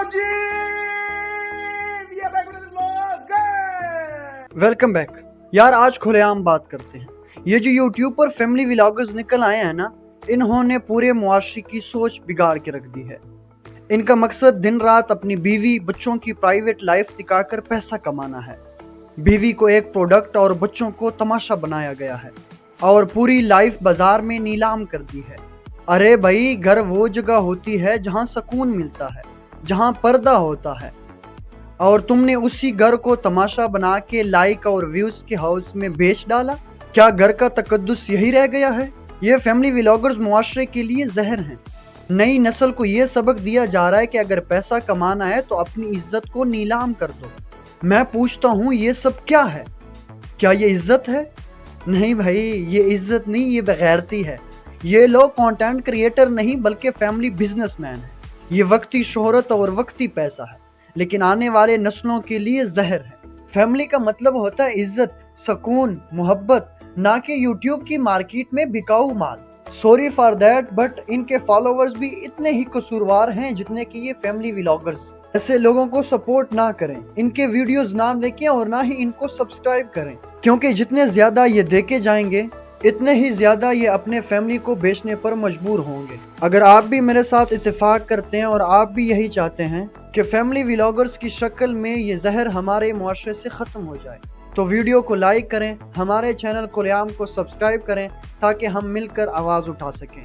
जी welcome back यार। आज खुलेआम बात करते हैं। ये जो यूट्यूब पर फैमिली व्लॉगर्स निकल आए हैं ना, इन्होंने पूरे मुआशरे की सोच बिगाड़ के रख दी है। इनका मकसद दिन रात अपनी बीवी बच्चों की प्राइवेट लाइफ दिखाकर पैसा कमाना है। बीवी को एक प्रोडक्ट और बच्चों को तमाशा बनाया गया है और पूरी लाइफ बाजार में नीलाम कर दी है। अरे भाई, घर वो जगह होती है जहाँ सुकून मिलता है, जहाँ पर्दा होता है, और तुमने उसी घर को तमाशा बना के लाइक और व्यूज के हाउस में बेच डाला। क्या घर का तकद्दुस यही रह गया है? ये फैमिली व्लॉगर्स मुआशरे के लिए जहर हैं। नई नस्ल को ये सबक दिया जा रहा है कि अगर पैसा कमाना है तो अपनी इज्जत को नीलाम कर दो। मैं पूछता हूँ, ये सब क्या है? क्या ये इज्जत है? नहीं भाई, ये इज्जत नहीं, ये बेगैरती है। ये लोग कंटेंट क्रिएटर नहीं बल्कि फैमिली बिजनेसमैन है। ये वक्ती शोहरत और वक्ती पैसा है, लेकिन आने वाले नस्लों के लिए जहर है। फैमिली का मतलब होता है इज्जत, सुकून, मोहब्बत, ना कि यूट्यूब की मार्केट में बिकाऊ माल। सॉरी फॉर दैट, बट इनके फॉलोवर्स भी इतने ही कसूरवार हैं जितने कि ये फैमिली व्लॉगर्स। ऐसे लोगों को सपोर्ट ना करें, इनके वीडियोस ना देखें और ना ही इनको सब्सक्राइब करें, क्योंकि जितने ज्यादा ये देखे जाएंगे इतने ही ज्यादा ये अपने फैमिली को बेचने पर मजबूर होंगे। अगर आप भी मेरे साथ इत्तेफाक करते हैं और आप भी यही चाहते हैं कि फैमिली व्लॉगर्स की शक्ल में ये जहर हमारे मुआशरे से खत्म हो जाए, तो वीडियो को लाइक करें, हमारे चैनल खुलेआम को सब्सक्राइब करें ताकि हम मिलकर आवाज उठा सकें।